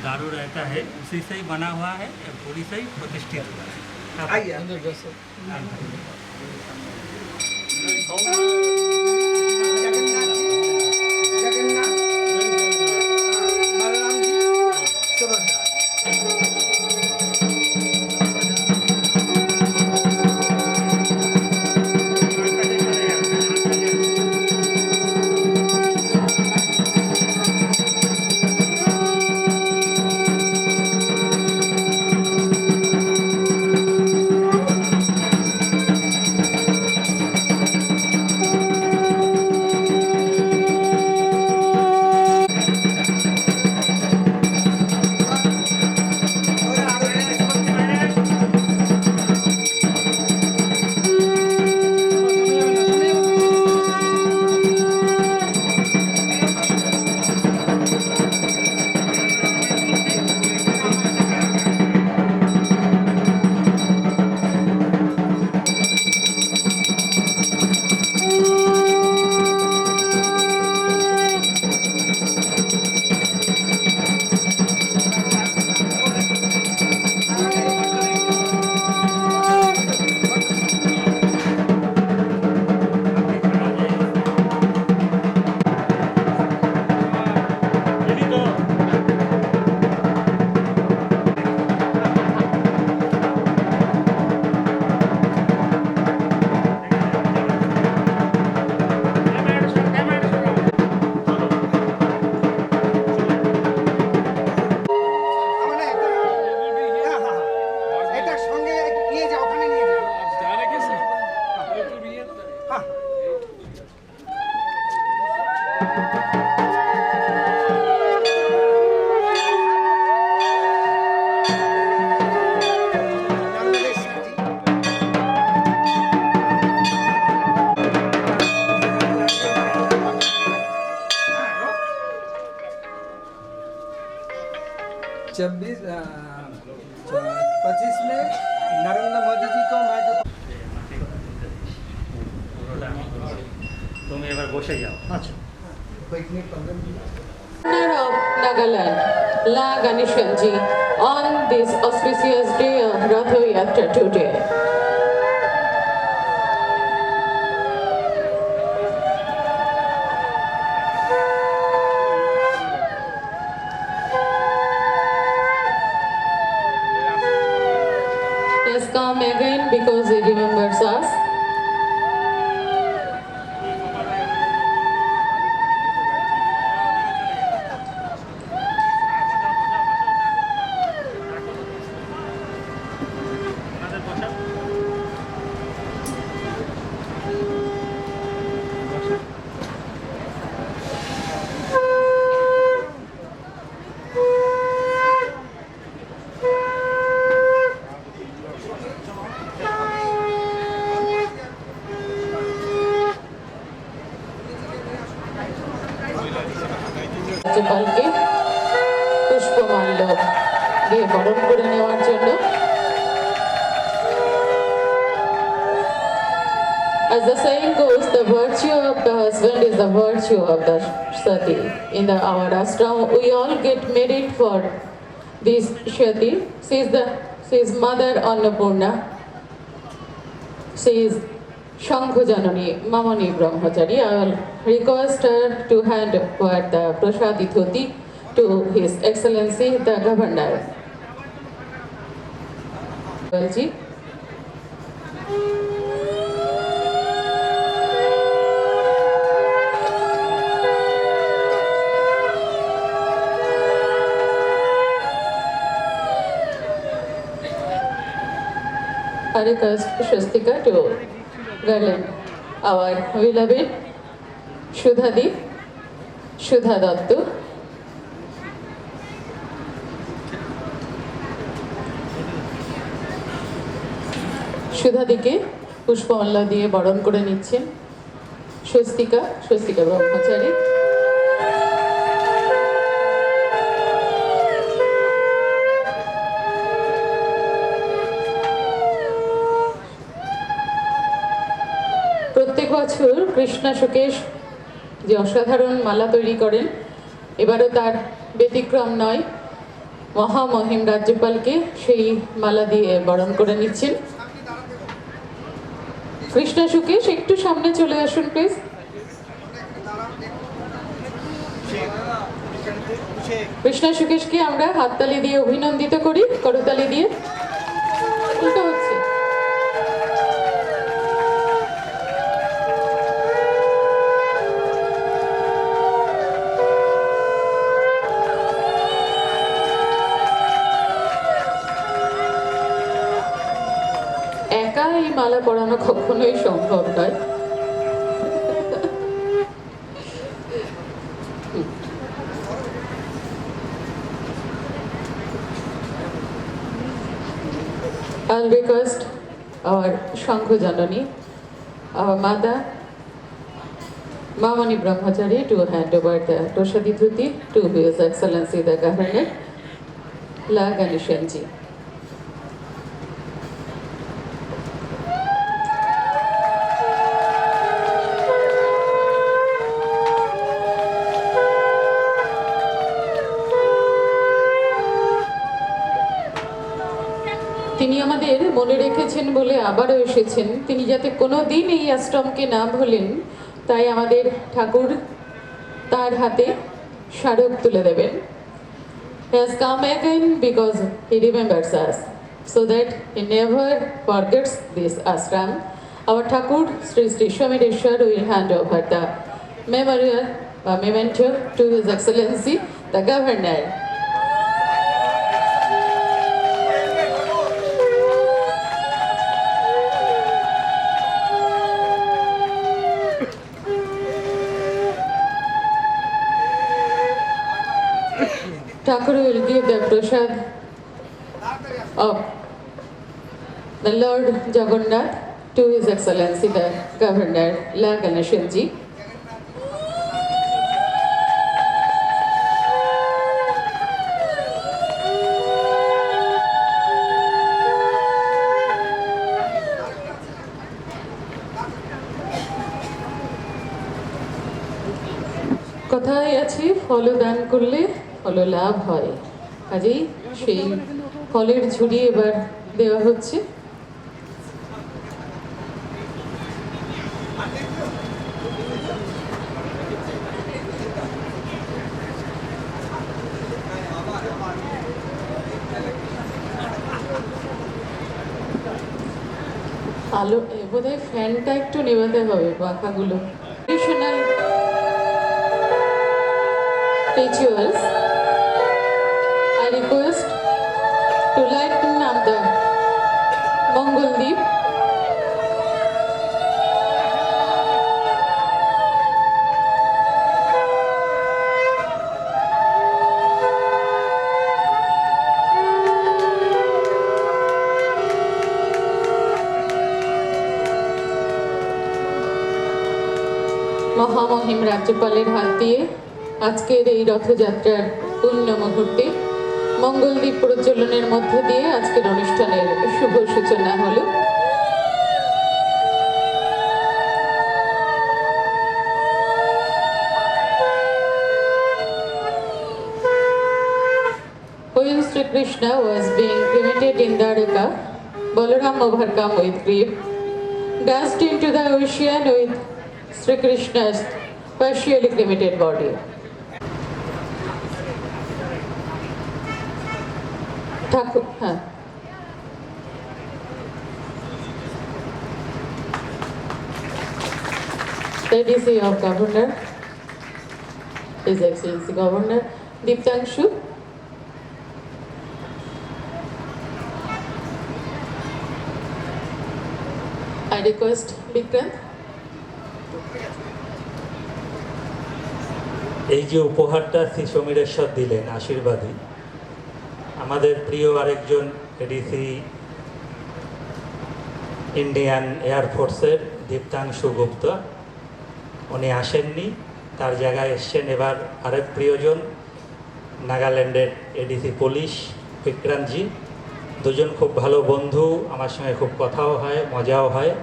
दारू रहता है उसी से ही बना हुआ है, पूरी से ही प्रतिष्ठित हुआ है। आइए जगन्नाथ बलराम जी सुभद्रा छब्बीस 25 में नरेंद्र मोदी जी को मैं তুমি এবার বসে যাও। আচ্ছা of Nagaland, La Ganeshanji, on this auspicious day of Ratha Yatra today. He has come again because he remembers us. রাজ্যপালকে পুষ্পমাল্য দিয়ে বরণ করে নেওয়ার জন্য। As the saying goes, the virtue of the husband is the virtue of the sati. In our ashram, we all get married for this sati. She is mother Annapurna. She is Shankhu Janani Mamani Brahmachari. I will request her to hand over the Prasadi Dhoti to His Excellency the Governor. Well, ji. I request Swastika to garland our beloved Shudhadi, Shudha Dattu. সুধাদিকে পুষ্পমাল্য দিয়ে বরণ করে নিচ্ছেন স্বস্তিকা ব্রহ্মচারী। প্রত্যেক বছর কৃষ্ণা সুকেশ যে অসাধারণ মালা তৈরি করেন, এবারও তার ব্যতিক্রম নয়। মহামহিম রাজ্যপালকে সেই মালা দিয়ে বরণ করে নিচ্ছেন। কৃষ্ণা সুকেশ একটু সামনে চলে আসুন প্লিজ। কৃষ্ণা সুকেশকে আমরা হাততালি দিয়ে অভিনন্দিত করি, করতালি দিয়ে। উল্টো হচ্ছে। একা এই মালা পরানো কখনোই সম্ভব নয়। I'll request our Shankho Janani, our mother, Mamani Brahmachari, to hand over the Toshadi Dhuti to His Excellency the Governor, La Ganeshanji. তিনি আমাদের মনে রেখেছেন বলে আবারও এসেছেন। তিনি যাতে কোনো দিন এই আশ্রমকে না ভোলেন, তাই আমাদের ঠাকুর তার হাতে স্মারক তুলে দেবেন। He has come again because he remembers us, so that he never forgets this ashram. Our Thakur Sri Sri Shamireshwar will hand over the memorial memento to His Excellency the Governor. Thakur will give the prasad of the Lord Jagannath to His Excellency the Governor La Ganeshanji. কথায় আছে ফল দান করলে ফল লাভ হয়, কাজেই সেই ফলের ঝুড়ি এবার দেওয়া হচ্ছে। আলো বোধহয় ফ্যানটা একটু নেভাতে হবে, পাখাগুলো। Traditional rituals, I request to lighten up the Mongol Deep. মহামহিম রাজ্যপালের হাত দিয়ে আজকের এই রথযাত্রার পূর্ণ মুহূর্তে মঙ্গলদ্বীপ প্রজ্বলনের মধ্য দিয়ে আজকের অনুষ্ঠানের শুভ সূচনা হলো। When Sri Krishna was being cremated in Dwaraka, Balaram overcome with grief, dashed into the ocean with Sri Krishna's partially cremated body. ঠাকুর, হ্যাঁ, ADC of Governor, His Excellency Governor Deeptangshu. I request Vikrant. এই যে উপহারটা শ্রী সমীরেশ্বর দিলেন আশীর্বাদী, আমাদের প্রিয় আরেকজন ADC Indian এয়ারফোর্সের Diptanshu গুপ্ত, উনি আসেননি, তার জায়গায় এসছেন এবার আরেক প্রিয়জন নাগাল্যান্ডের এডিসি পুলিশ বিক্রান্তজি। দুজন খুব ভালো বন্ধু, আমার সঙ্গে খুব কথাও হয়, মজাও হয়।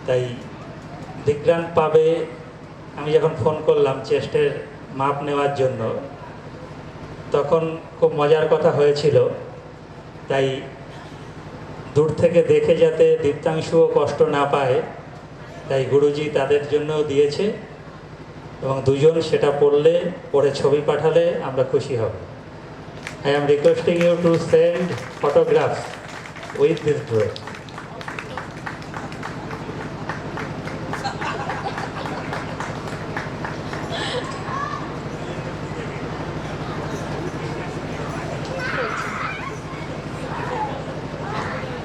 তাই বিক্রান্ত পাবে, আমি যখন ফোন করলাম চেস্টের মাপ নেওয়ার জন্য, তখন খুব মজার কথা হয়েছিল, তাই দূর থেকে দেখে যাতে দীপ্তাংশুও কষ্ট না পায়, তাই গুরুজি তাদের জন্যও দিয়েছে, এবং দুজন সেটা পড়ে ছবি পাঠালে আমরা খুশি হব। I am requesting you to send photographs with this drawing.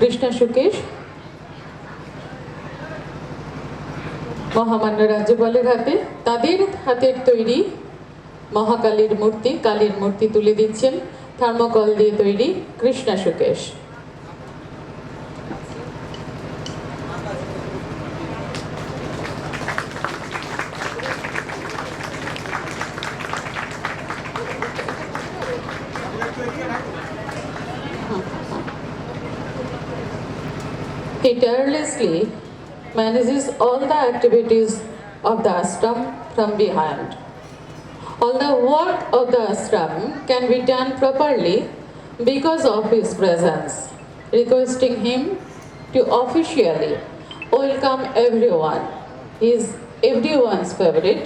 Krishna Sukesh মহামান্য রাজ্যপালের হাতে তাদের হাতের তৈরি মহাকালীর মূর্তি, কালীর মূর্তি তুলে দিচ্ছেন থার্মোকল দিয়ে তৈরি Krishna Sukesh. He tirelessly manages all the activities of the ashram from behind. All the work of the ashram can be done properly because of his presence. Requesting him to officially welcome everyone. He is everyone's favorite,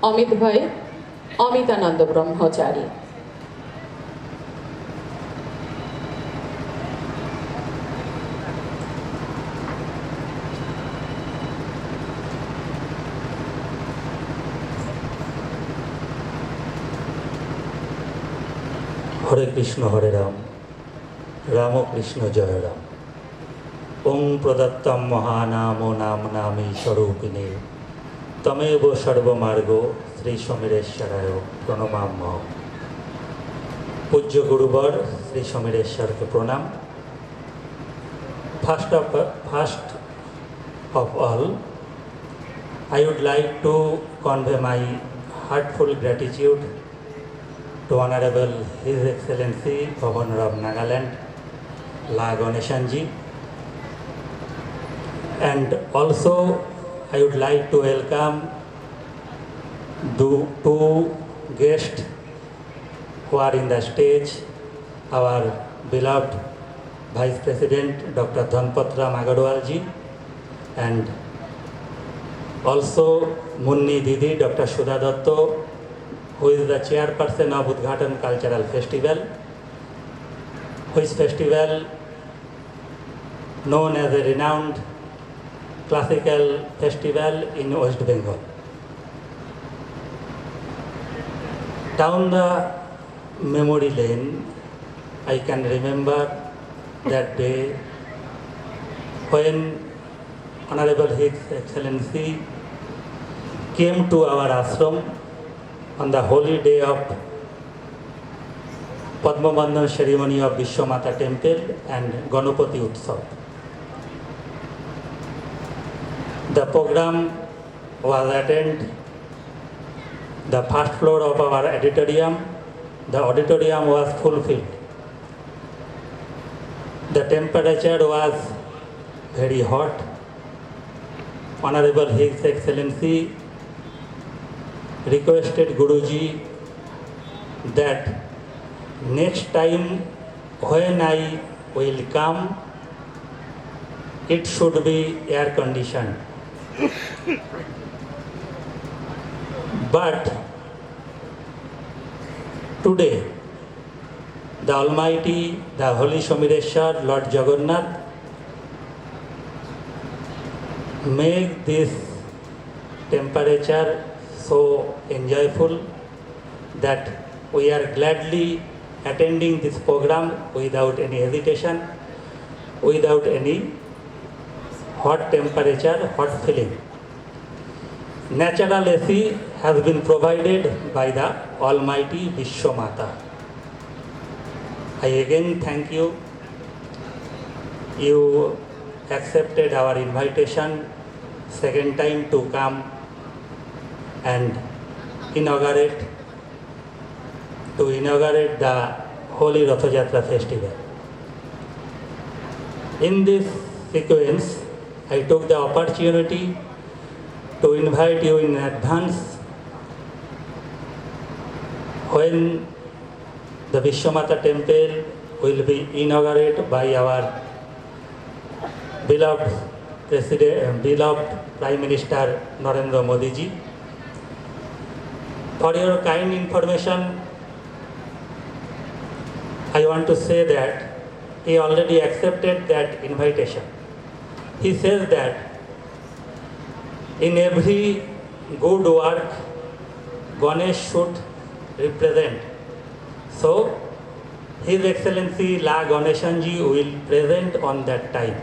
Amit Bhai, Amitananda Brahmachari. হরে কৃষ্ণ হরে রাম, রাম কৃষ্ণ জয় রাম। ওং প্রদত্তম মহানাম নাম নামী স্বরূপিণী তমেব সর্বমার্গ শ্রী সমীরেশ্বরায় প্রণমাম্যহম। পূজ্য গুরুবর শ্রী সমীরেশ্বরকে প্রণাম। First of all, I would like to convey my heartful gratitude to Honorable His Excellency Governor of Nagaland, La Ganeshanji, and also I would like to welcome the two guests who are in the stage, our beloved Vice President Dr. Dhanpatra Magarwalji, and also Munni Didi Dr. Sudha Datto, who is the chairperson of Udghatan Cultural Festival, which festival known as a renowned classical festival in West Bengal. Down the memory lane, I can remember that day when Honorable His Excellency came to our ashram on the holy day of Padma Bandhan ceremony of Vishwamata Temple and Ganapati Utsav. The program was attended the first floor of our auditorium. The auditorium was fulfilled. The temperature was very hot. Honorable His Excellency requested Guruji that next time when I will come, it should be air conditioned. But today, the Almighty, the Holy Somireshwar, Lord Jagannath, make this temperature so enjoyable that we are gladly attending this program without any hesitation, without any hot temperature, hot feeling. Natural AC has been provided by the Almighty Vishwamata. I again thank you. You accepted our invitation second time to come and inaugurate the Holy Ratha Yatra festival. In this sequence, I took the opportunity to invite you in advance when the Vishwamata temple will be inaugurated by our beloved beloved Prime Minister Narendra Modi ji. For your kind information, I want to say that he already accepted that invitation. He says that in every good work, Ganesh should represent. So, His Excellency La Ganeshanji will present on that time.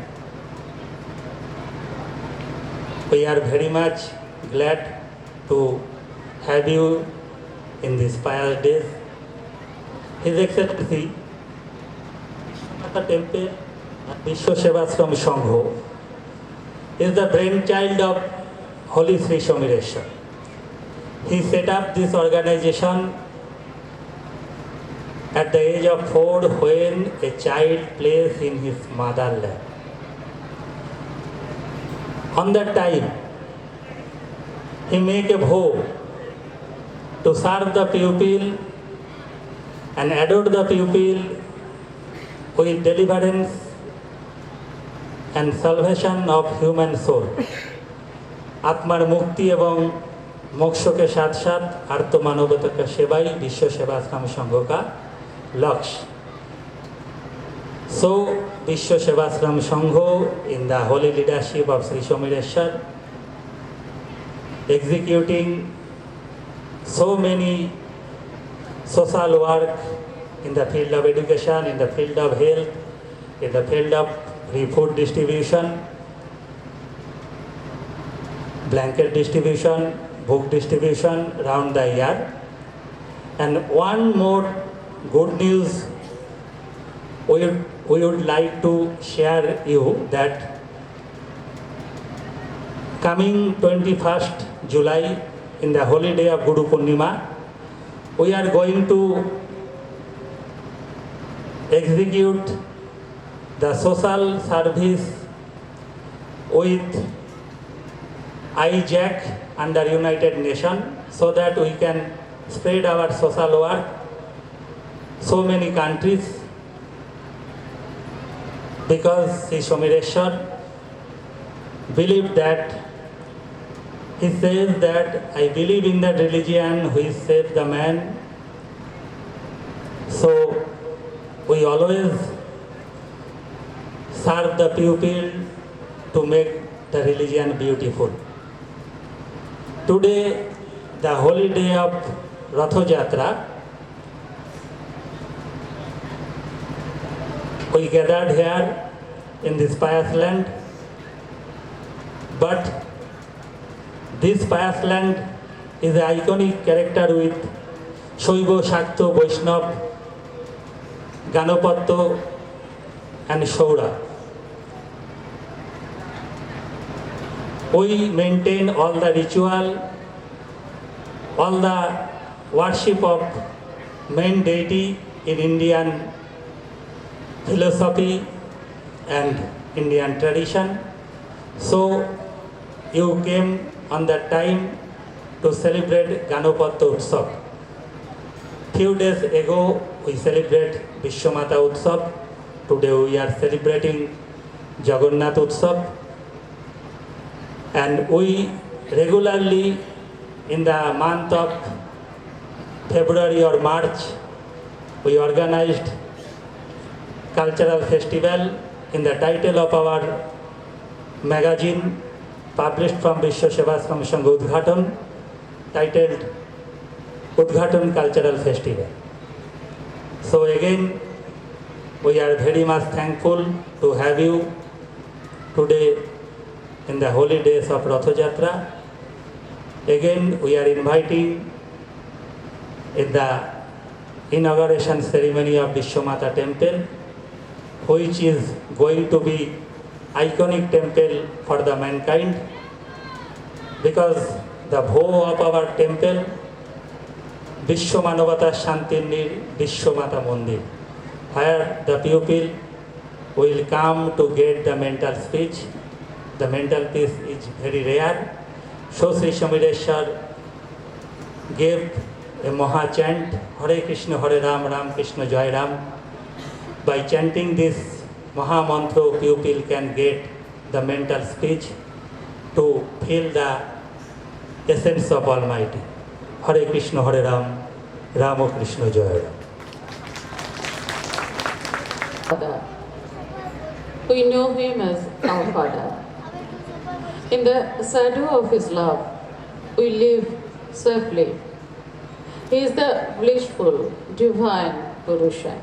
We are very much glad to have you in these pious days. His Excellency, Vishwamata Temple and Vishwa Sevashram Sangho is the brainchild of Holy Sri Somireshwar. He set up this organization at the age of 4 when a child plays in his motherland. On that time, he make a vow to serve the pupil and adore the pupil with deliverance and salvation of human soul. आत्मार मुक्ति एवं मोक्ष के साथ साथ आर्त मानवता का सेवाई विश्व सेवाश्रम संघ का लक्ष्य. So, Vishwa Sevashram Sangho in the holy leadership of Sri Somireshwar executing so many social work in the field of education, in the field of health, in the field of free food distribution, blanket distribution, book distribution around the year. And one more good news we would like to share you that coming 21st July in the holy day of Guru Purnima, we are going to execute the social service with IJAC under United Nations so that we can spread our social work so many countries, because Sri Somireshwar believed that he says that I believe in that religion which saves the man. So we always serve the pupil to make the religion beautiful. Today, the holy day of Ratha Jatra, we gathered here in this pious land, but this pious land is an iconic character with Shaiva, Shakta, Vaishnava, Ganapatya and Shaura. We maintain all the ritual, all the worship of main deity in Indian philosophy and Indian tradition. So you came on that time to celebrate Ganapatya Utsav. Few days ago we celebrate Vishwamata Utsav. Today we are celebrating Jagannath Utsav. And we regularly in the month of February or March, we organized cultural festival in the title of our magazine published from Vishwa Sevashram Sangha Udghatan, titled Udghatan Cultural Festival. So again, we are very much thankful to have you today in the holy days of Ratha Jatra. Again, we are inviting in the inauguration ceremony of Vishwamata Temple, which is going to be iconic temple for the mankind, because the vow of our temple, Vishwamanavata Shantinir Vishwamata Mandir, where the pupil will come to get the mental speech. The mental peace is very rare. So Sri Somireshwar gave a Maha chant, Hare Krishna, Hare Ram, Ram Krishna, Jai Ram. By chanting this Maha mantra, pupil can get the mental speech to feel the essence of Almighty. Hare Krishna, Hare Ram, Rama Krishna, Jai Ram. Father. We know him as our Father. In the shadow of his love, we live safely. He is the blissful, divine Purusha,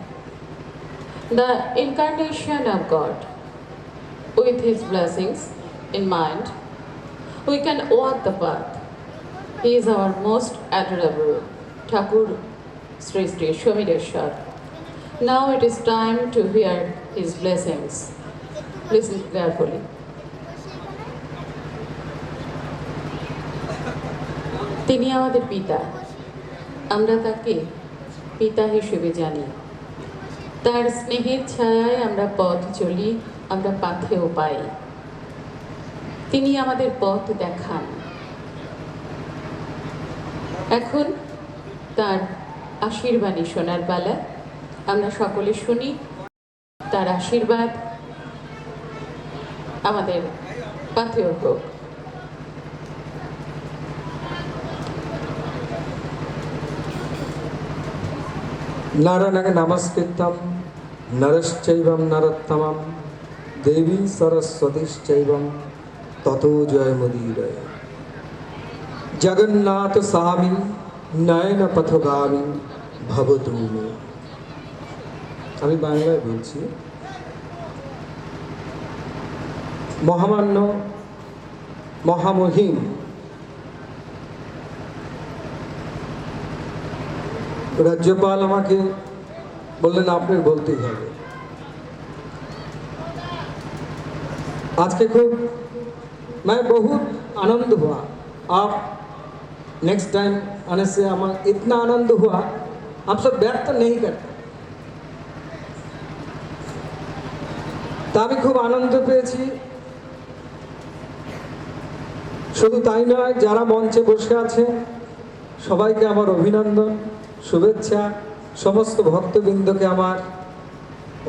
the incarnation of God. With his blessings in mind, we can walk the path. He is our most adorable Thakur Sri Sri Shomideshwar. Now it is time to hear his blessings. Listen carefully. তিনি আমাদের পিতা, আমরা তাকে পিতা হিসেবে জানি। তার স্নেহের ছায়ায় আমরা পথ চলি, আমরা পাথেও পাই। তিনি আমাদের পথ দেখান। এখন তার আশীর্বাণী শোনার পালা। আমরা সকলে শুনি তার আশীর্বাদ আমাদের পাথেও হোক। নারায়ণং নমস্কৃত্যং নরশ্চৈবং নরোত্তমং দেবী সরস্বতীশ্চৈবং ততো জয়মুদীরয়। জগন্নাথ স্বামী নয়ন পথগামী ভবতু মে। আমি বাংলায় বলছি। মহামান্য মহামহিম রাজ্যপাল আমাকে বললেন আপনি বলতেই হবে। आज के खूब मैं बहुत आनंद हुआ। आप नेक्स्ट टाइम आने से हमारा इतना आनंद हुआ आप सब व्यक्त नहीं करते। তা আমি খুব আনন্দ পেয়েছি। শুধু তাই নয়, যারা মঞ্চে বসে আছে সবাইকে আমার অভিনন্দন, শুভেচ্ছা। সমস্ত ভক্তবৃন্দকে আমার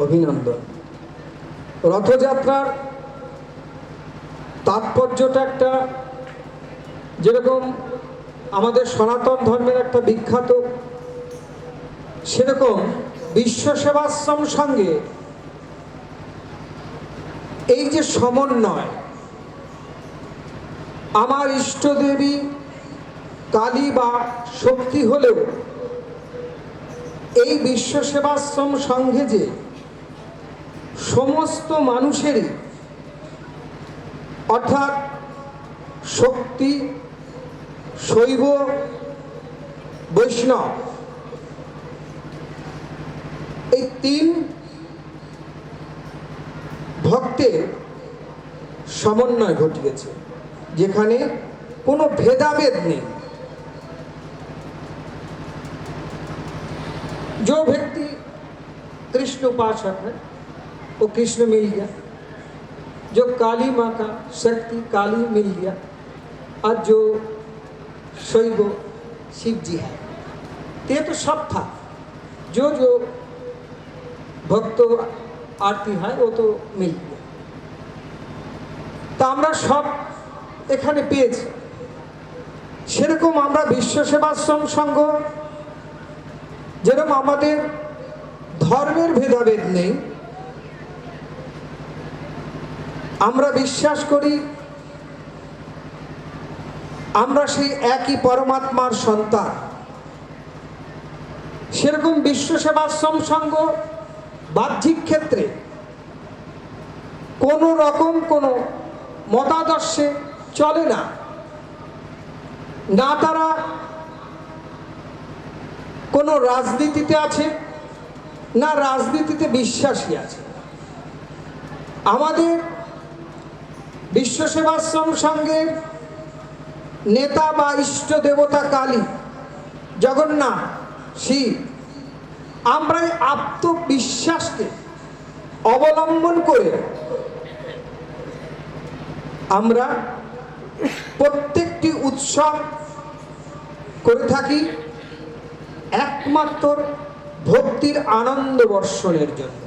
অভিনন্দন। রথযাত্রার তাৎপর্যটা একটা, যেরকম আমাদের সনাতন ধর্মের একটা বিখ্যাত, সেরকম বিশ্ব সেবাশ্রম সঙ্গে এই যে সমন্বয়, আমার ইষ্টদেবী কালী বা শক্তি হলেও এই বিশ্ব সেবাশ্রম সঙ্গে যে সমস্ত মানুষেরই, অর্থাৎ শক্তি, শৈব, বৈষ্ণব, এই তিন ভক্তের সমন্বয় ঘটিয়েছে, যেখানে কোনো ভেদাভেদ নেই। जो व्यक्ति कृष्ण उपासक है वो कृष्ण मिल गया, जो काली माँ का शक्ति काली मिल गया, और जो शैव शिव जी है, ये तो सब था। जो जो भक्त आरती है वो तो मिल गया। তা আমরা সব এখানে পেয়েছি। সেরকম আমরা বিশ্ব সেবাশ্রম সংঘ, যেরকম আমাদের ধর্মের ভেদাভেদ নেই, আমরা বিশ্বাস করি আমরা সেই একই পরমাত্মার সন্তান। সেরকম বিশ্ব সেবাশ্রম সংঘ বাহ্যিক ক্ষেত্রে কোনো রকম কোনো মতাদর্শে চলে না, না তারা কোনো রাজনীতিতে আছে, না রাজনীতিতে বিশ্বাসী আছে। আমাদের বিশ্ব সেবাশ্রম সংঘের নেতা বা ইষ্ট দেবতা কালী, জগন্নাথ, শিব, আমরা এই আত্মবিশ্বাসকে অবলম্বন করে আমরা প্রত্যেকটি উৎসব করে থাকি। একমাত্র ভক্তির আনন্দ বর্ষণের জন্য।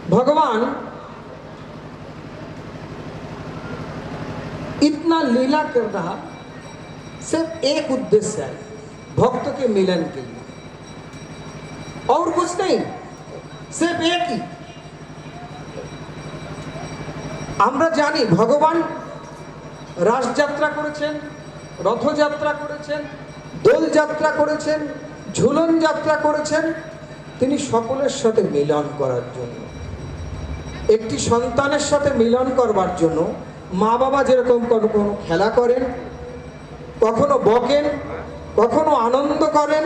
भगवान इतना लीला कर रहा सिर्फ एक उद्देश्य है, भक्त के मिलन के लिए, और कुछ नहीं, सिर्फ एक ही। আমরা জানি ভগবান রাসযাত্রা করেছেন, রথযাত্রা করেছেন, দোলযাত্রা করেছেন, ঝুলন যাত্রা করেছেন, তিনি সকলের সাথে মিলন করার জন্য। একটি সন্তানের সাথে মিলন করবার জন্য মা বাবা যেরকম কোনো খেলা করেন, কখনো বকেন, কখনো আনন্দ করেন,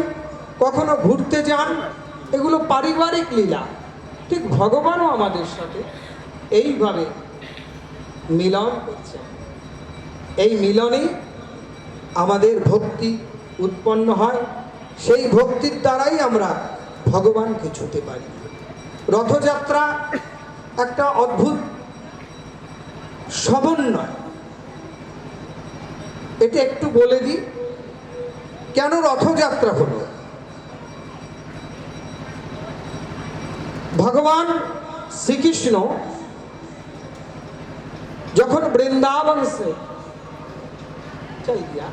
কখনো ঘুরতে যান, এগুলো পারিবারিক লীলা। ঠিক ভগবানও আমাদের সাথে এইভাবে মিলন করছেন। এই মিলনেই আমাদের ভক্তি উৎপন্ন হয়, সেই ভক্তির দ্বারাই আমরা ভগবানকে ছুঁতে পারি। রথযাত্রা একটা অদ্ভুত সমন্বয়। এটা একটু বলে দিই, কেন রথযাত্রা হলো। ভগবান শ্রীকৃষ্ণ যখন वृंदावन से चल गया,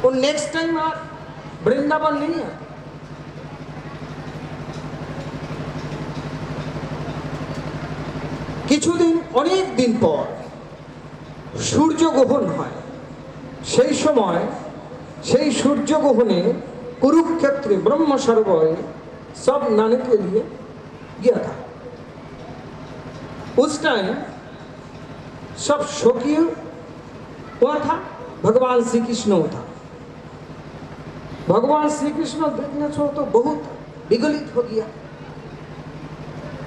वो नेक्स्ट टाइम আর वृंदावन नहीं है। কিছুদিন অনেক দিন পর সূর্যগ্রহণ হয়। সেই সময় সেই সূর্যগ্রহণে कुरुक्षेत्र ब्रह्म सरोवर सब नहाने के लिए गया था। उस टाइम सब शोकीय हुआ था, भगवान श्री कृष्ण था। भगवान श्री कृष्ण देखने से तो बहुत विगलित हो गया।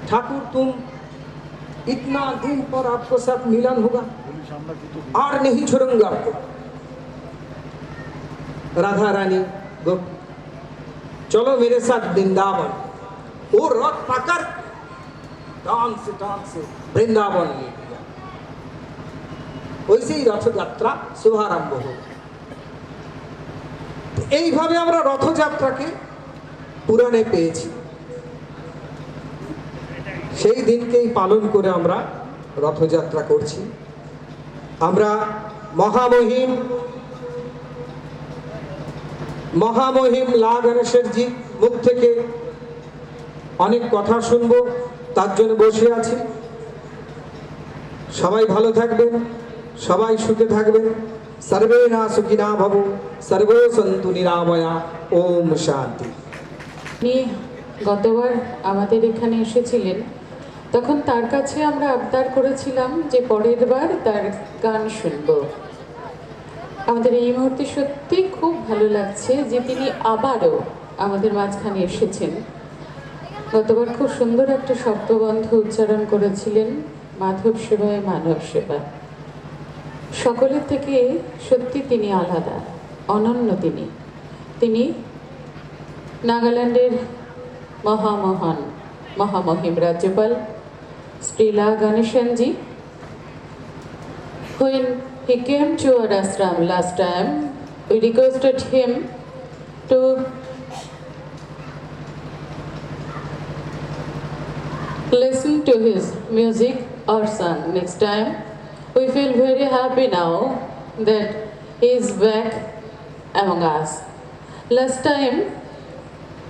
ठाकुर तुम इतना दिन पर आपको साथ मिलन होगा और नहीं छोड़ूंगा आपको। राधा रानी गोपी चलो मेरे साथ वृंदावन। वो रथ पकड़ टांग से वृंदावन ले गया। वैसे ही रथ यात्रा शुभारंभ हो। এইভাবে আমরা রথযাত্রাকে পুরাণে পেয়েছি। সেই দিনকেই পালন করে আমরা রথযাত্রা করছি। আমরা মহামহিম লা গণেশের জি মুখ থেকে অনেক কথা শুনবো, তার জন্য বসে আছি। সবাই ভালো থাকবেন, সবাই সুখে থাকবেন। सर्वे ना सुखिना भवु, सर्वे सन्तु निरामया। ओम शांति। তিনি গতবার আমাদের এখানে এসেছিলেন, তখন তার কাছে আমরা আবদার করেছিলাম যে পরের বার তার গান শুনব। আমাদের এই মুহূর্তে সত্যি খুব ভালো লাগছে যে তিনি আবারও আমাদের মাঝখানে এসেছেন। গতবার খুব সুন্দর একটা শব্দবন্ধ উচ্চারণ করেছিলেন, মাধব সেবায় মানব সেবা। সকলের থেকে সত্যি তিনি আলাদা, অনন্য। তিনি নাগাল্যান্ডের মহামহিম রাজ্যপাল শ্রী লা গণেশনজি। When he came to our ashram last time, we requested him to listen to his music or song. Next time, we feel very happy now that he is back among us. Last time,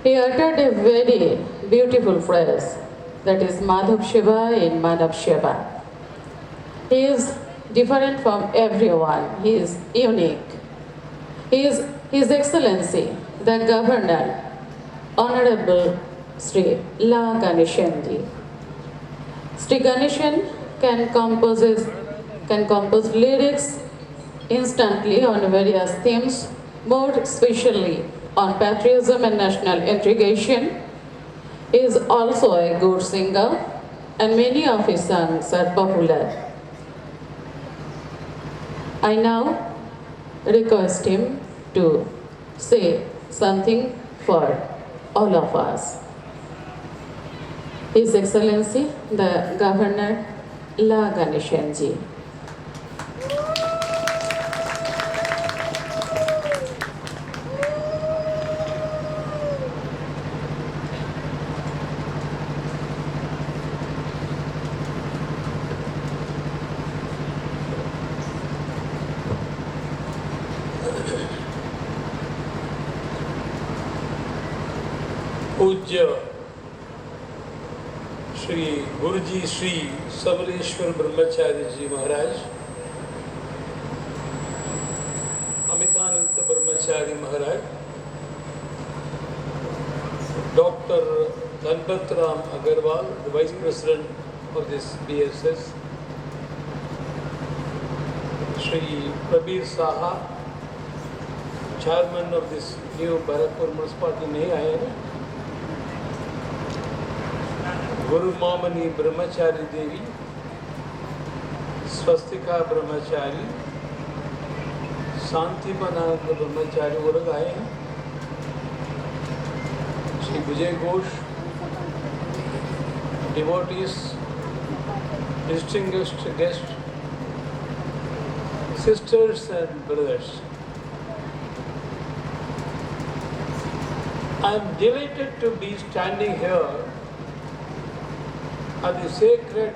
he uttered a very beautiful phrase, that is Madhav Shiva in Madhav Shiva. He is different from everyone. He is unique. He is His Excellency, the Governor, Honorable Sri La Ganeshanji. Sri Ganeshan can compose lyrics instantly on various themes, more especially on patriotism and national integration. He is also a good singer and many of his songs are popular. I now request him to say something for all of us. His Excellency, the Governor La Ganeshanji. पूज्य श्री गुरुजी श्री सबलेश्वर ब्रह्मचारी जी Maharaj, Amitanand Brahmachari Maharaj, doctor Dhanpat Ram Agarwal, the vice president of this BSS, Shri Prabir Saha, chairman of this new Barakpur municipality, नहीं आए हैं, गुरु मामनी ब्रह्मचारी देवी, स्वस्तिका ब्रह्मचारी, शांतिपनानंद ब्रह्मचारी वो लोग आए हैं, Shri Vijay Ghosh, devotees, distinguished guests, sisters and brothers. I am delighted to be standing here at the sacred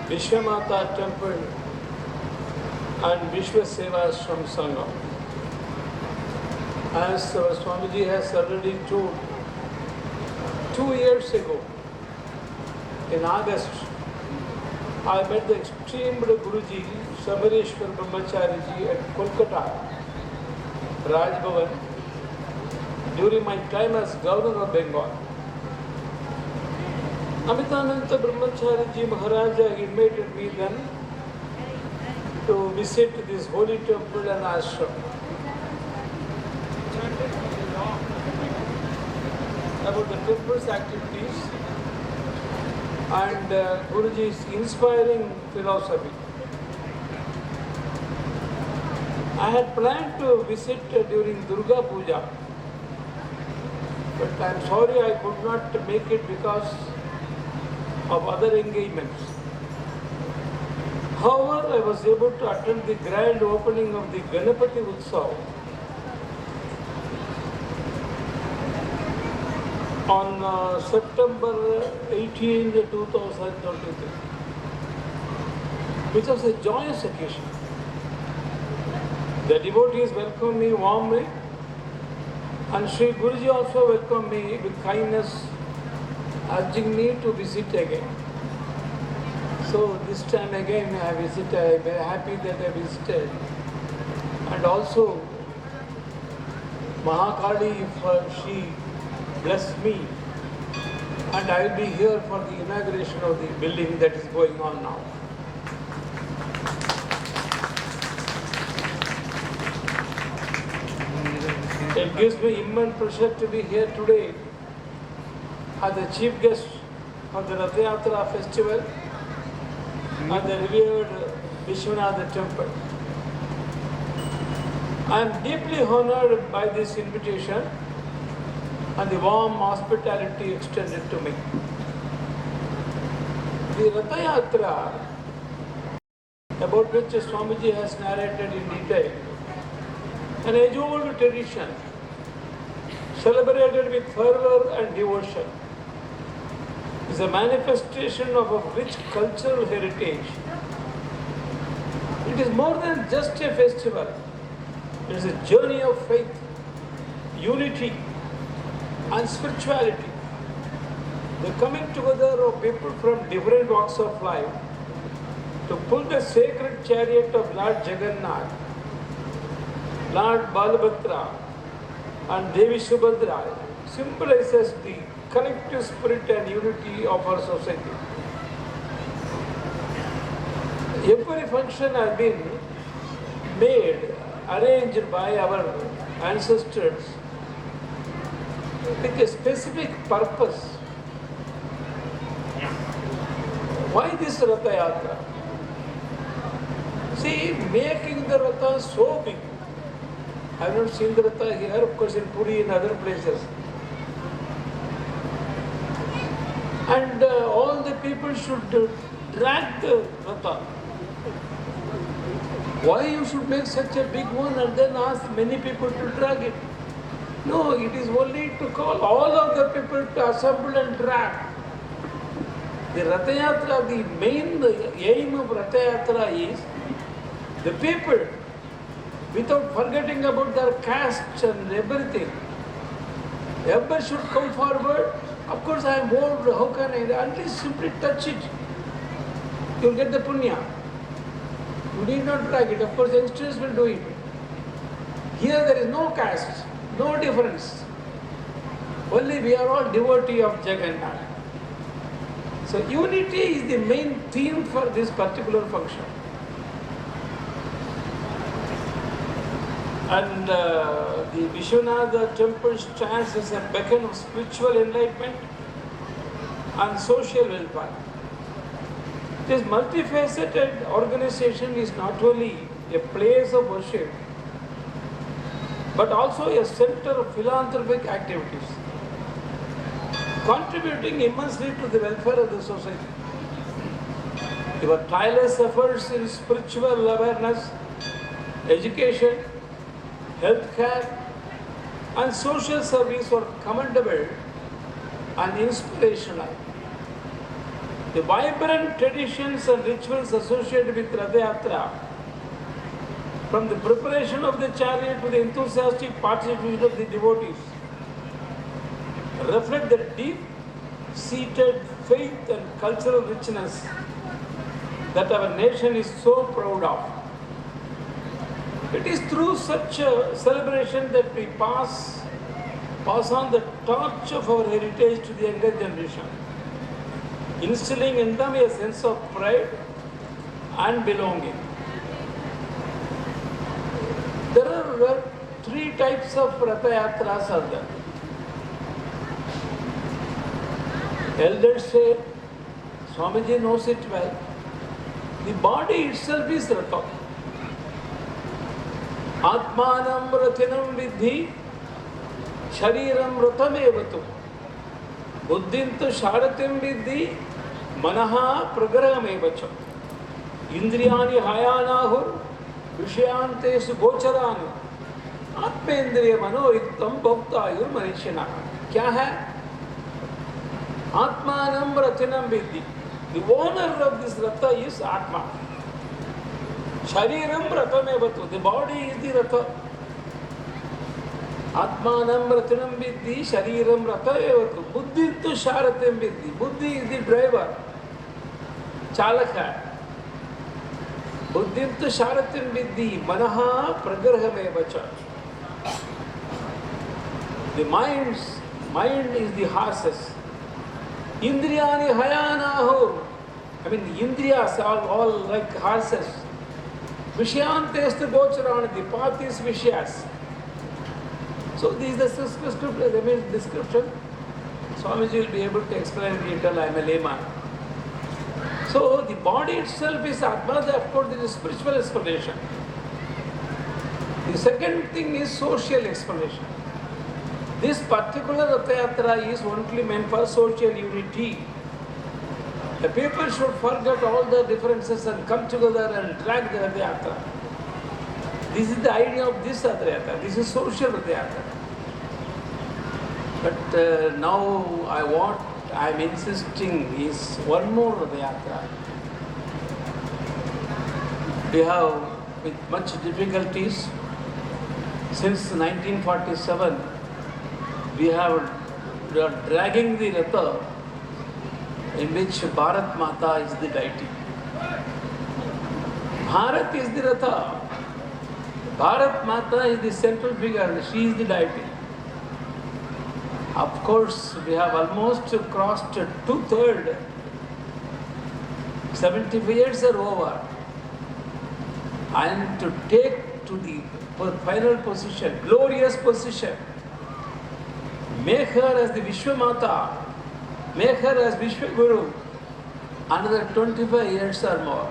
Vishwamata temple and Vishwa Seva Ashram Sangha. As our Swamiji has already told, 2 years ago, in August, I met the esteemed Guruji, Samareshwar Brahmachari ji at Kolkata, Raj Bhavan, during my time as Governor of Bengal. Amitananda Brahmachari ji Maharaj invited me then to visit this holy temple and ashram. About the temple's activities and Guruji's inspiring philosophy. I had planned to visit during Durga Puja, but I am sorry I could not make it because of other engagements. However, I was able to attend the grand opening of the Ganapati Utsav on September 18, 2023, which was a joyous occasion. The devotees welcomed me warmly, and Sri Guruji also welcomed me with kindness, urging me to visit again. So this time again I visited. I am very happy that I visited. And also Mahakali, if she bless me, and I will be here for the inauguration of the building that is going on now. It gives me immense pleasure to be here today as the chief guest of the Rath Yatra festival at the revered Vishwanath temple. I am deeply honored by this invitation and the warm hospitality extended to me. The Rath Yatra, about which Swamiji has narrated in detail, an age-old tradition celebrated with fervor and devotion, is a manifestation of a rich cultural heritage. It is more than just a festival. It is a journey of faith, unity, and spirituality. The coming together of people from different walks of life to pull the sacred chariot of Lord Jagannath, Lord Balabhadra, and Devi Subhadra symbolizes the collective spirit and unity of our society. Every function has been made, arranged by our ancestors with a specific purpose. Why this Rath Yatra? See, making the Ratha so big. I have not seen the Ratha here, of course in Puri and other places. And all the people should drag the Ratha. Why you should make such a big one and then ask many people to drag it? No, it is only to call all of the people to assemble and drag. The Rath Yatra, the main aim of Rath Yatra is the people, without forgetting about their caste and everything, Everybody should come forward. Of course, I am old. How can I? At least simply touch it. You'll get the punya. You need not drag it. Of course, youngsters will do it. Here there is no caste, no difference. Only we are all devotee of Jagannath. So unity is the main theme for this particular function. And the Vishwanatha temple stands as a beacon of spiritual enlightenment and social welfare. This multifaceted organization is not only a place of worship, but also a center of philanthropic activities, contributing immensely to the welfare of the society. Your tireless efforts in spiritual awareness, education, healthcare, and social service were commendable and inspirational. The vibrant traditions and rituals associated with Rath Yatra, from the preparation of the chariot to the enthusiastic participation of the devotees, reflect the deep-seated faith and cultural richness that our nation is so proud of. It is through such a celebration that we pass on the torch of our heritage to the younger generation, instilling in them a sense of pride and belonging. There are three types of Rath Yatras are there. Elders say, Swamiji knows it well, the body itself is Ratha. Atmanam Rathinam Vidhi Shariram Rathamevatu Buddhintu Sharatim Vidhi Manaha Pragaramevacha Indriyani Hayanahur Vishyantesu Gocharani Atmendriya Manoyuktam Bhaktayur Manishana. Kya hai? Atmanam Rathinam Vidhi. The owner of this Ratha is Atma. Shariram Rathamevatu. The body is the Ratha. Atmanam Rathinam Vidhi Shariram Rathamevatu. Buddhintu Sharatim Vidhi. Buddhi is the driver. Chalaka. Buddhintu Sharatim Vidhi. Manaha Pragrahamevacha. The mind is the horses. Indriyani Hayanaho. I mean, Indriyas are all like horses. Vishyantestu Gocharani, the path is Vishyas. So this is the description. Swamiji will be able to explain in detail. I am a layman. So the body itself is Atma, of course there is spiritual explanation. The second thing is social explanation. This particular Rath Yatra is only meant for social unity. The people should forget all the differences and come together and drag the Rath Yatra. This is the idea of this Rath Yatra. This is social Rath Yatra. But now I am insisting is one more Rath Yatra. We have, with much difficulties, since 1947, we are dragging the Ratha in which Bharat Mata is the deity. Bharat is the Ratha. Bharat Mata is the central figure. She is the deity. Of course, we have almost crossed 2/3. 75 years are over. And to take to the final position, glorious position, make her as the Vishwamata, make her as Vishwaguru, another 25 years or more.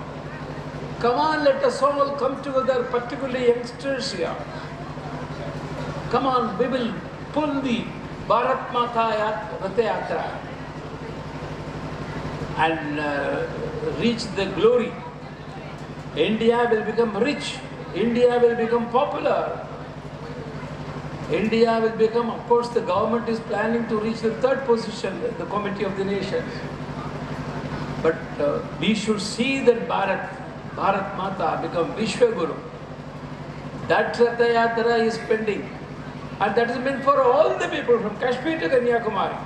Come on, let us all come together, particularly youngsters here. Come on, we will pull the Bharat Mata Rath Yatra and reach the glory. India will become rich. India will become popular. India will become, of course, the government is planning to reach the 3rd position, the Committee of the Nations. But we should see that Bharat Mata become Vishwaguru. That Rath Yatra is pending. And that is meant for all the people from Kashmir to Kanyakumari.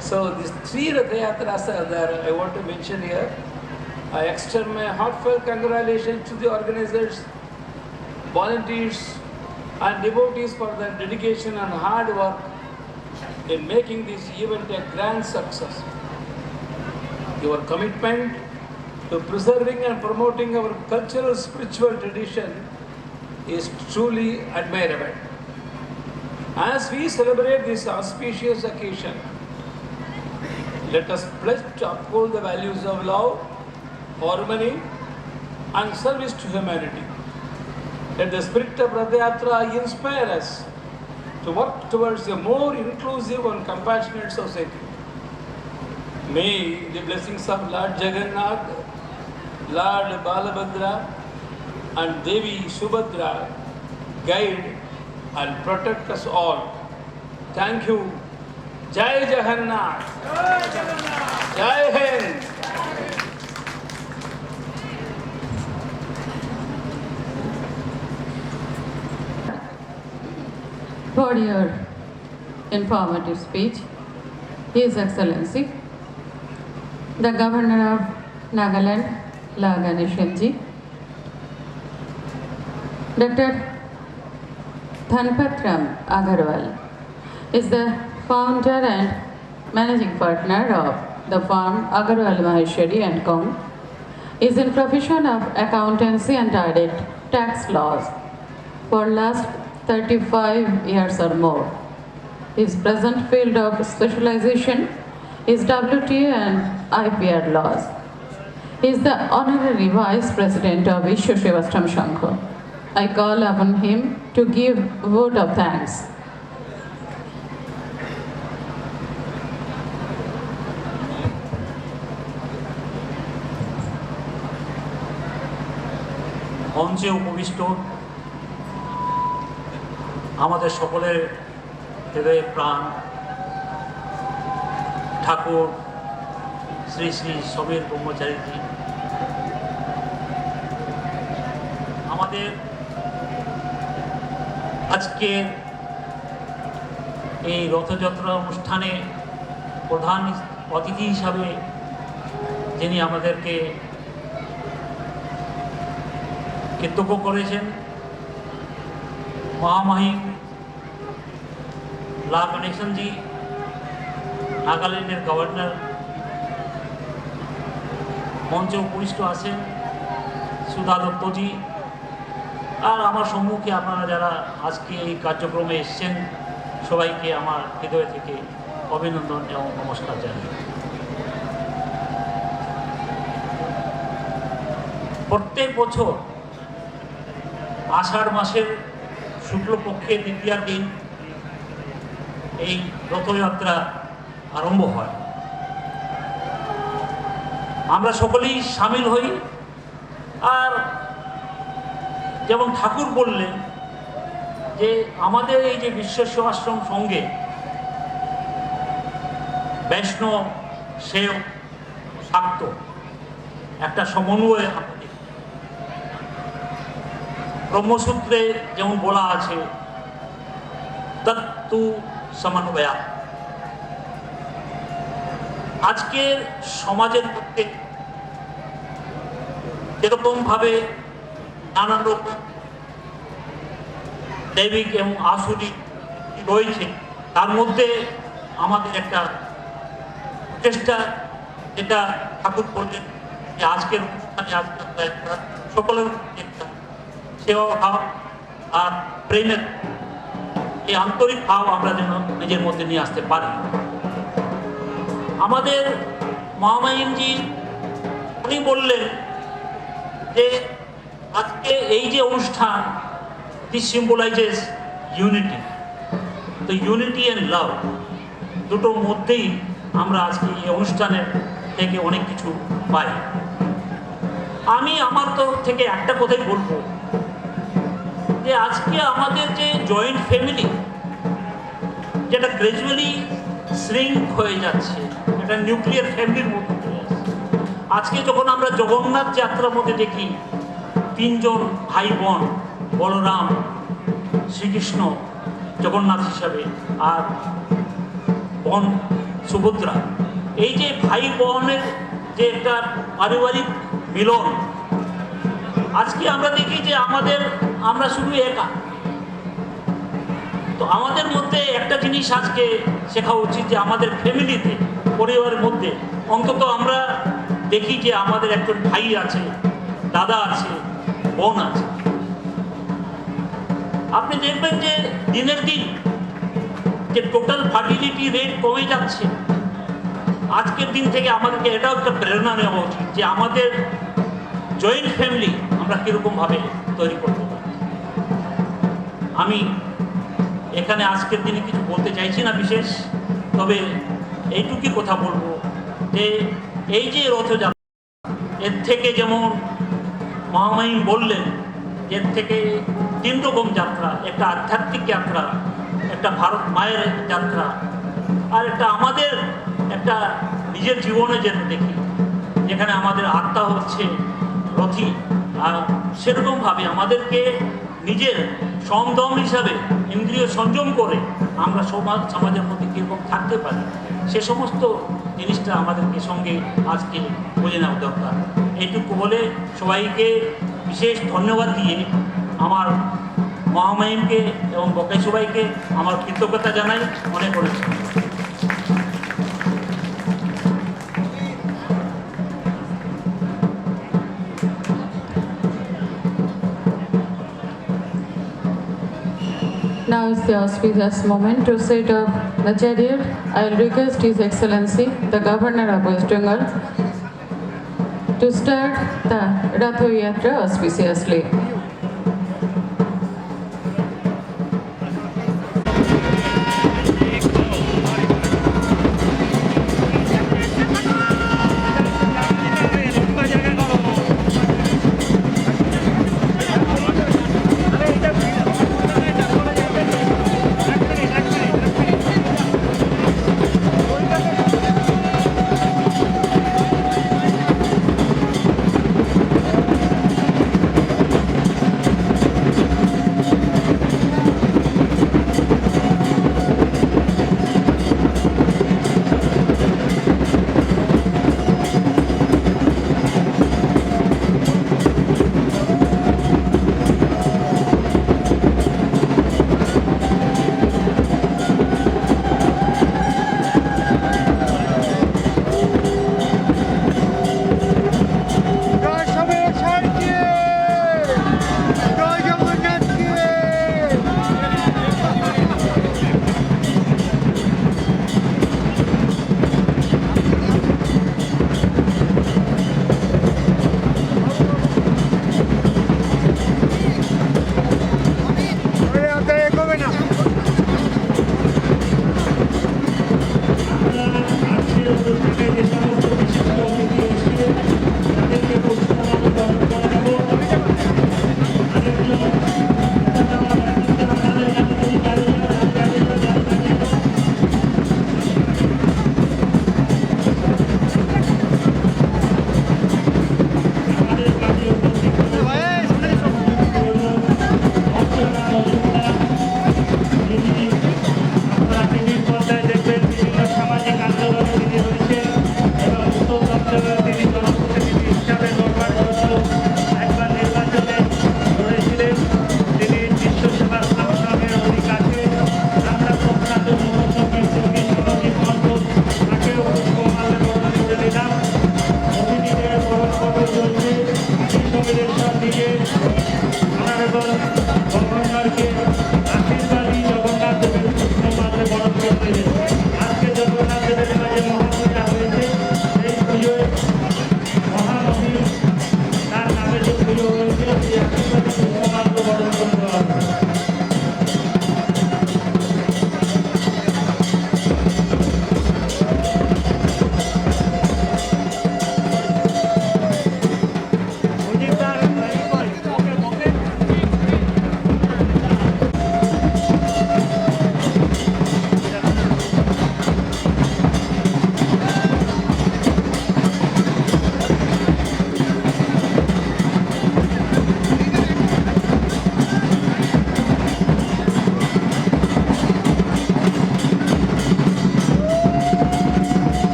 So these three Rath Yatras are there. I want to mention here. I extend my heartfelt congratulations to the organizers, volunteers and devotees for their dedication and hard work in making this event a grand success. Your commitment to preserving and promoting our cultural spiritual tradition is truly admirable. As we celebrate this auspicious occasion, let us pledge to uphold the values of love, harmony and service to humanity. Let the spirit of Rath Yatra inspire us to work towards a more inclusive and compassionate society. May the blessings of Lord Jagannath, Lord Balabhadra and Devi Subhadra guide and protect us all. Thank you. Jai Jagannath. Jai Hind. For your informative speech, His Excellency, the Governor of Nagaland, La Ganeshan Ji, Dr. Dhanpatram Agarwal is the founder and managing partner of the firm Agarwal Maheshwari and Co. Is in profession of accountancy and direct tax laws for last 35 years or more. His present field of specialization is WTA and IPR laws. He is the honorary vice president of Vishwa Sevashram Sangha. I call upon him to give vote of thanks. মঞ্চে উপবিষ্ট আমাদের সকলের হৃদয়ে প্রাণ ঠাকুর শ্রী শ্রী সমীর ব্রহ্মচারীজি, আমাদের আজকে এই রথযাত্রা অনুষ্ঠানে প্রধান অতিথি হিসাবে যিনি আমাদেরকে কৃতজ্ঞ করেছেন, মহামহিম লা গণেশন জি, নাগাল্যান্ডের গভর্নর, মঞ্চে উপবিষ্ট আছেন সুধা দত্তজি, আর আমার সম্মুখে আপনারা যারা আজকে এই কার্যক্রমে এসছেন সবাইকে আমার হৃদয় থেকে অভিনন্দন এবং নমস্কার জানাই। প্রত্যেক বছর আষাঢ় মাসের শুক্লপক্ষের দ্বিতীয়ার দিন এই রথযাত্রা আরম্ভ হয়। আমরা সকলেই সামিল হই। আর যেমন ঠাকুর বললেন যে আমাদের এই যে বিশ্ব সেবাশ্রম সঙ্গে বৈষ্ণব সেব শাক্ত একটা সমন্বয় আমাদের ব্রহ্মসূত্রে যেমন বলা আছে তত্তু সমন্বয়া। আজকের সমাজের মধ্যে যেরকমভাবে নানান রকম দৈবিক এবং আসুরিক রয়েছে, তার মধ্যে আমাদের একটা চেষ্টা, যেটা ঠাকুর বললেন যে আজকের অনুষ্ঠানে সকলের একটা সেবা ভাব আর প্রেমের এই আন্তরিক ভাব আমরা যেন নিজের মধ্যে নিয়ে আসতে পারি। আমাদের মহামহিমজি উনি বললেন যে আজকে এই যে অনুষ্ঠান, দিস সিম্বলাইজেস ইউনিটি। তো ইউনিটি অ্যান্ড লাভ দুটোর মধ্যেই আমরা আজকে এই অনুষ্ঠানের থেকে অনেক কিছু পাই। আমি আমার তরফ থেকে একটা কথাই বলবো যে আজকে আমাদের যে জয়েন্ট ফ্যামিলি, যেটা গ্র্যাজুয়ালি শ্রিঙ্ক হয়ে যাচ্ছে, এটা নিউক্লিয়ার ফ্যামিলির মধ্যে চলে আসছে। আজকে যখন আমরা জগন্নাথ যাত্রার মধ্যে দেখি তিনজন ভাই বোন বলরাম শ্রীকৃষ্ণ জগন্নাথ হিসাবে, আর বোন সুভদ্রা, এই যে ভাই বোনের যে একটা পারিবারিক মিলন, আজকে আমরা দেখি যে আমরা শুধু একা। তো আমাদের মধ্যে একটা জিনিস আজকে শেখা উচিত যে আমাদের ফ্যামিলিতে, পরিবারের মধ্যে অন্তত আমরা দেখি যে আমাদের একজন ভাই আছে, দাদা আছে, বোন আছে। আপনি দেখবেন যে দিনের দিন যে টোটাল ফার্টিলিটি রেট কমে যাচ্ছে। আজকের দিন থেকে আমাদেরকে এটাও একটা প্রেরণা নেওয়া উচিত যে আমাদের জয়েন্ট ফ্যামিলি আমরা কীরকমভাবে তৈরি করতে পারি। আমি এখানে আজকের দিনে কিছু বলতে চাইছি না বিশেষ, তবে এইটুকুই কথা বলবো যে এই যে রথযাত্রা, এর থেকে যেমন মহামহিম বললেন, এর থেকে 3 রকম যাত্রা, একটা আধ্যাত্মিক যাত্রা, একটা ভারত মায়ের যাত্রা, আর একটা আমাদের একটা নিজের জীবনে যেন দেখি যেখানে আমাদের আত্মা হচ্ছে রথী। আর সেরকমভাবে আমাদেরকে নিজের সমদম হিসাবে ইন্দ্রিয় সংযম করে আমরা সমাজের মধ্যে কীরকম থাকতে পারি, সে সমস্ত জিনিসটা আমাদেরকে সঙ্গে আজকে বুঝে নেওয়া দরকার। এইটুকু বলে সবাইকে বিশেষ ধন্যবাদ দিয়ে আমার মহামহিমকে এবং বকাই সবাইকে আমার কৃতজ্ঞতা জানাই। অনেক অনেক Now is the auspicious moment to set up the chariot. I will request His Excellency, the Governor of West Bengal, to start the Ratha Yatra auspiciously.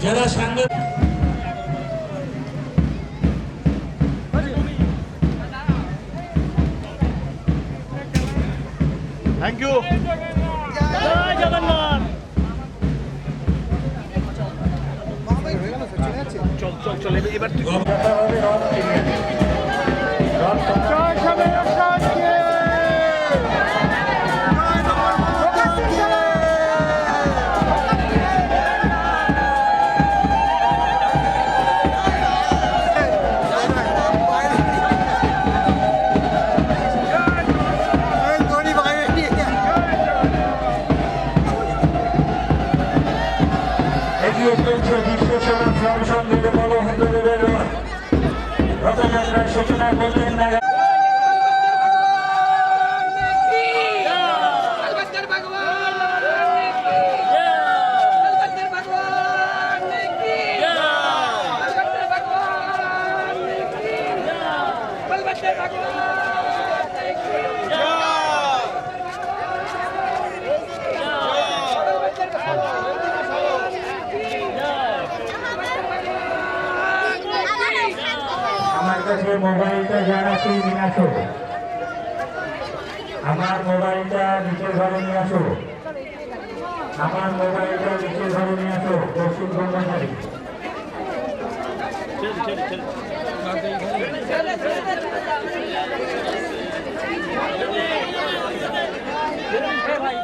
যারা সাংবাদিক থ্যাংক ইউ জয় জগন্নাথ চল চল চল এবার তুই রথযাত্রার সূচনা করলেন আমার কাছে মোবাইলটা যারা সেই নিয়ে আসো, আমার মোবাইলটা নিচের ঘরে নিয়ে আসো, আমার মোবাইলটা নিচের ঘরে নিয়ে আসো। পশ্চিম কর্মচারী ভাই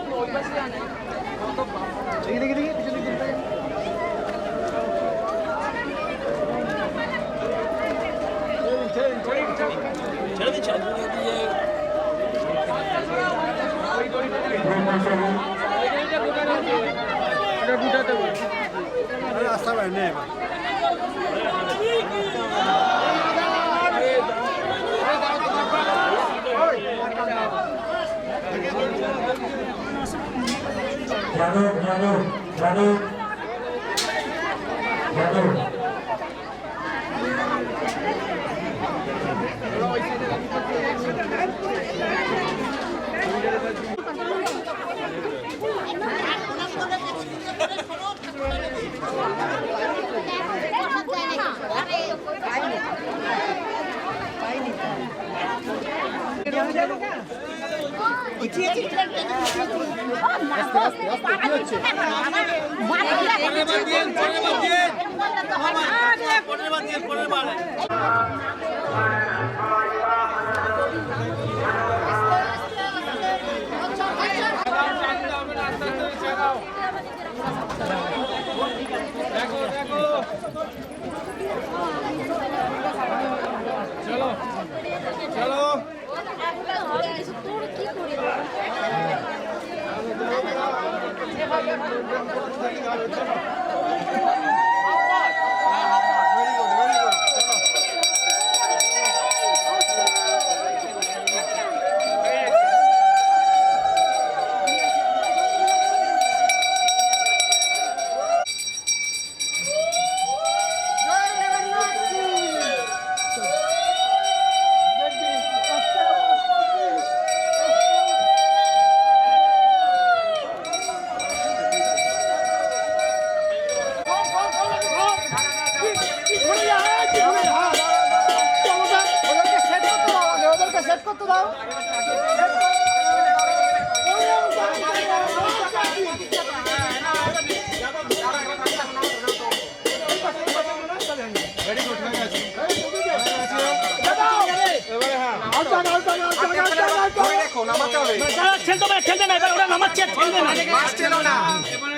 খেলতে না এবার ওরা নামাচ্ছে খেলবে না বাস ছেড়ো না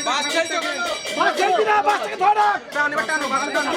বাস ছেড়তে বাস ছেড়তে না বাস থেকে ধরো টানো টানো বাস টানো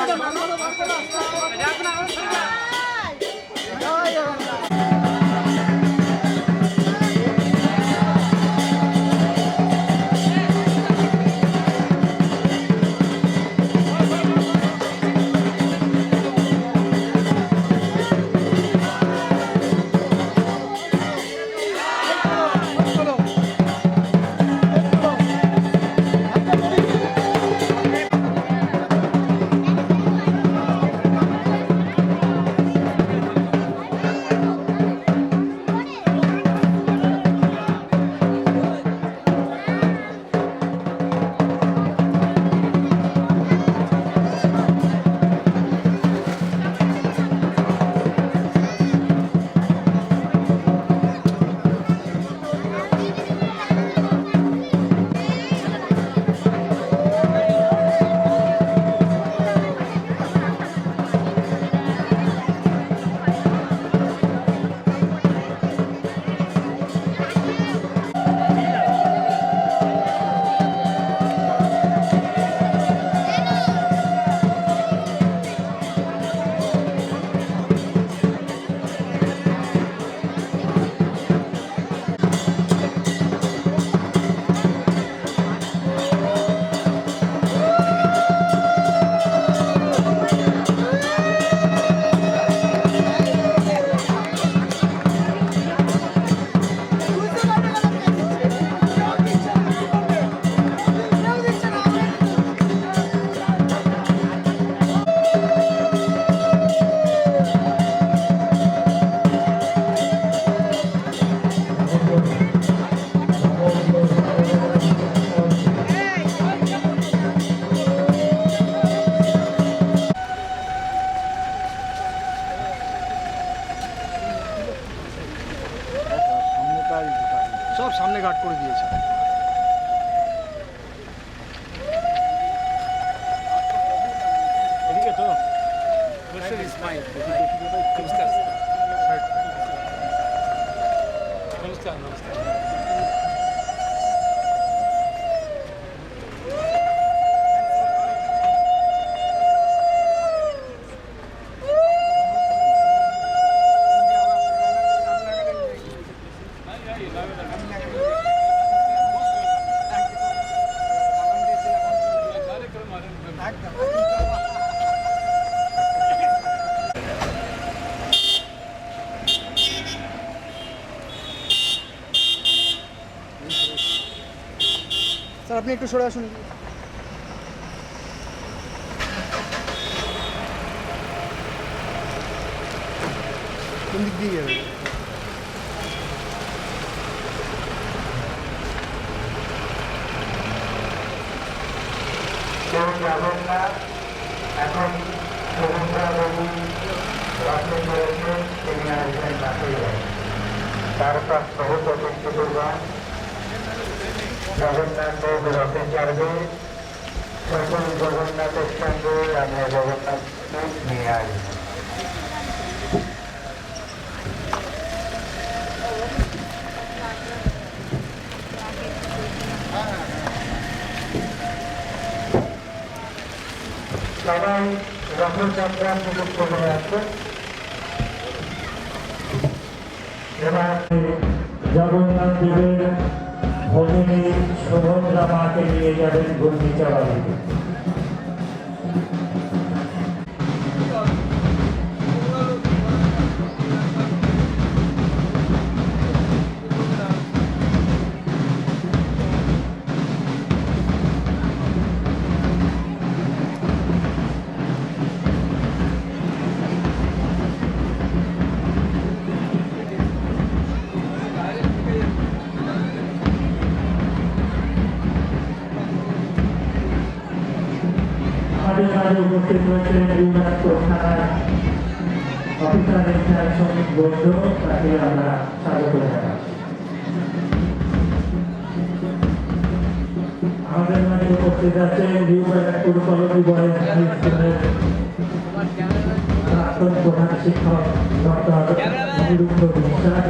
স্যার আপনি একটু সরে আসুন। কোন দিক দিয়ে যাবে? কেউ যাবেন না, এখন সমুদ্রাবাবু রথে চলেছেন, তিনি আসবেন বাঁকুড়ায়। তারপর বহুত অপেক্ষা করবেন, জগন্নাথ দেব রথে চড়বে, সকল জগন্নাথের সঙ্গে আমরা জগন্নাথ নিয়ে আসবো। সবাই রথযাত্রা উপভোগ করে আসবেন। এবার জগন্নাথ দেবের ভগিনী সুভদ্রা মাকে নিয়ে যাবেন গুন্ডিচা বাড়িতে। আমাদের মাঝে উপস্থিত রয়েছেন ইউনেস্কো থানার অফিসার ইনচার্জ বন্ধু, তাকে আমরা স্বাগত জানাই। আমাদের মাঝে উপস্থিত আছেন ইউনেস্কোর কলোনি বয়েজ হাই স্কুলের প্রাক্তন প্রধান শিক্ষক ডক্টর অনিরুদ্ধ বিশ্বাস।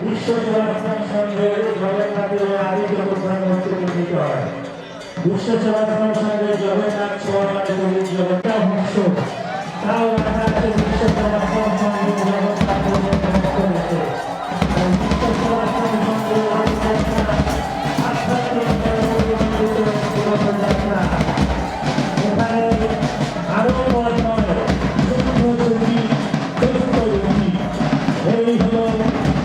বিশ্ব সেবাশ্রম সংঘের জগন্নাথের আদিত্য প্রধানমন্ত্রী নির্মিত হয়। বিশ্ব সেবাশ্রম সংঘের জগন্নাথ ছোয়াবাড়ি জগন্নাথ অংশ তাও রাখা আছে বিশ্ব সেবাশ্রম সংঘের জগন্নাথ রয়েছে। বিশ্ব সেবাশ্রম সংঘের রথযাত্রা এখানে আরো নয় এই হলো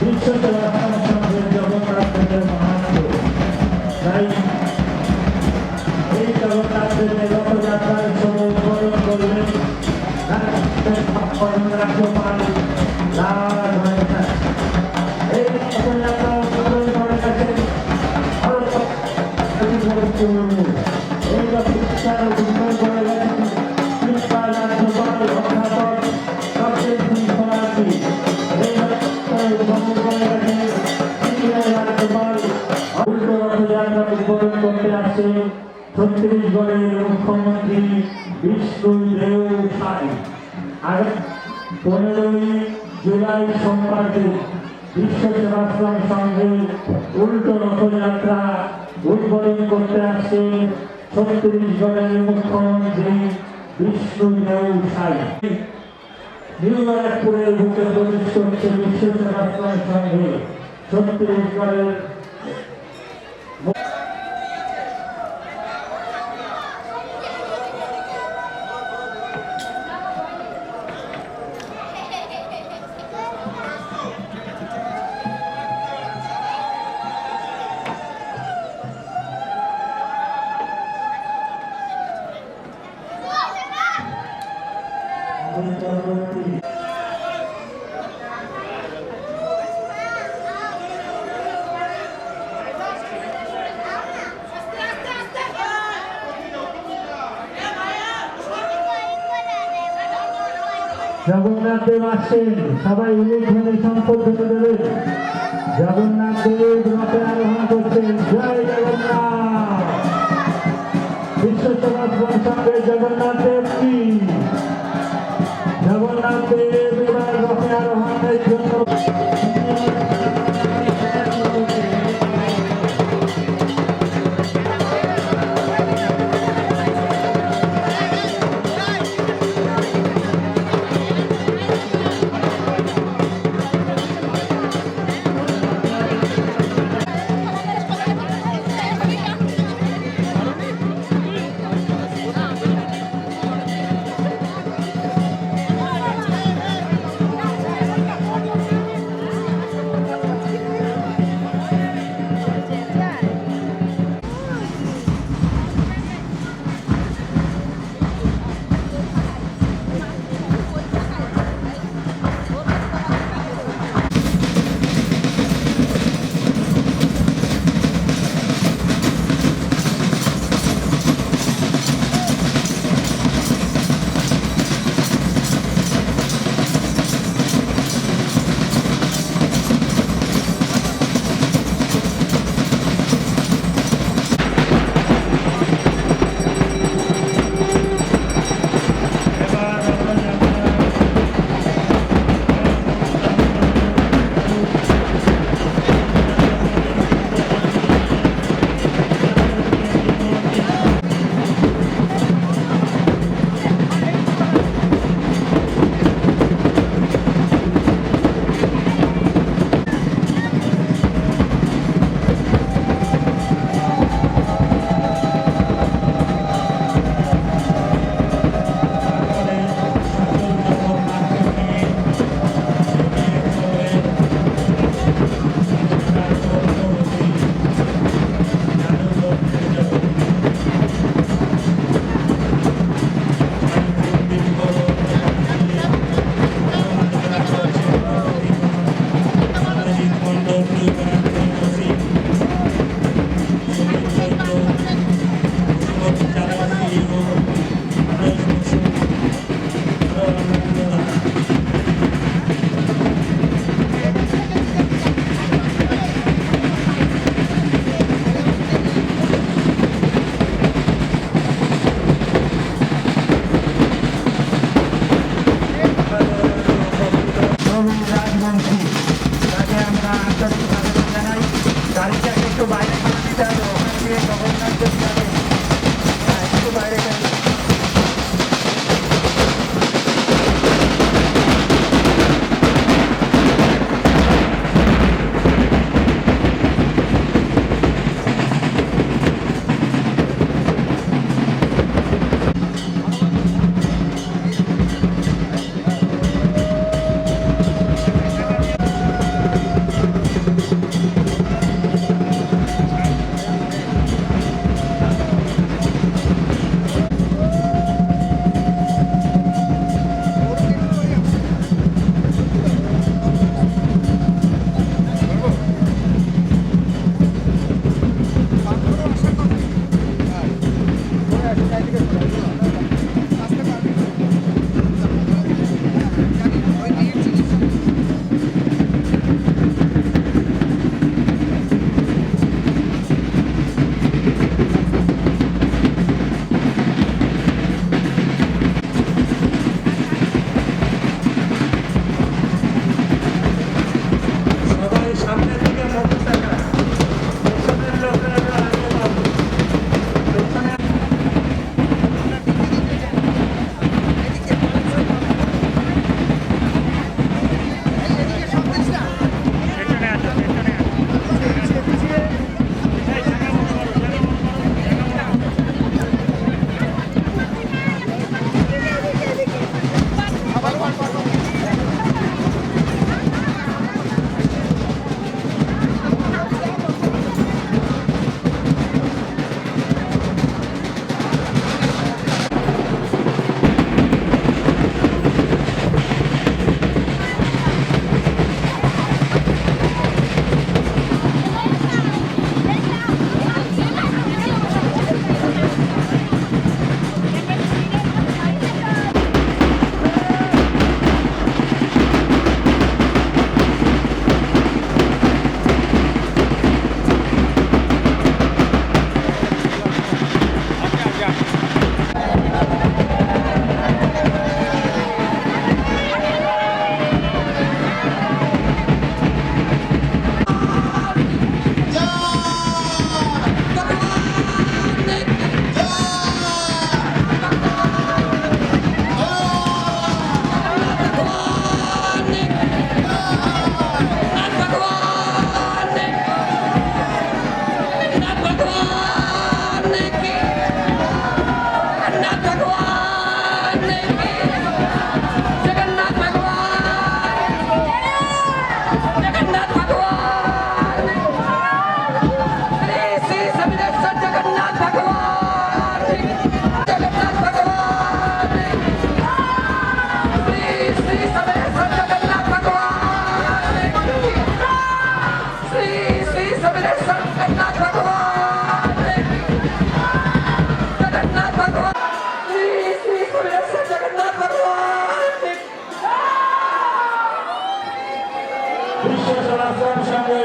বিশ্ব সেবাশ্রম সংঘের জগন্নাথ দেবের মহাত্ম। তাই এই জগন্নাথ দেবের রথযাত্রার সময় উদ্বোধন করবেন রাজ্যপাল লাল হয়েছেন। এই রথযাত্রা উদ্বোধন করে গেছেন এই রথযাত্রা উদ্বোধন করে গেছেন কৃষ্ণপাল রাজ্যপাল অধ্যাপক ডক্টর ব্যানার্জি। রথযাত্রা উদ্বোধন করতে আসছে ছত্তিশগড়ের মুখ্যমন্ত্রী বিষ্ণুদেব সাই। আগামী 15 জুলাই সোমবার বিশ্ব সেবাশ্রম সংঘের উল্টো রথযাত্রা উদ্বোধন করতে আসছে ছত্তিশগড়ের মুখ্যমন্ত্রী বিষ্ণুদেব সাই। নিউ ব্যারাকপুরের বুকে প্রবেশ করছে বিশ্ব সেবাশ্রম সংঘে ছত্তিশগড়ের জগন্নাথ দেব আসছেন, সবাই উলুধ্বনি সম্পর্কে দেবেন। জগন্নাথ দেব রথে আরোহণ করছেন। জয় জগন্নাথ। বিশ্ব সমাজ সঙ্গে জগন্নাথ দেব কি। জগন্নাথ দেব এবার রথে আরোহণের জন্য जगन्नाथ भगवान जगन्नाथ भगवान श्री श्री समिदेश्वर जगन्नाथ भगवान जगन्नाथ भगवान श्री श्री समिदेश्वर जगन्नाथ भगवान श्री श्री समिदेश्वर जगन्नाथ भगवान जगन्नाथ भगवान श्री श्री समिदेश्वर जगन्नाथ भगवान বিশ্ব সনাতন সংঘের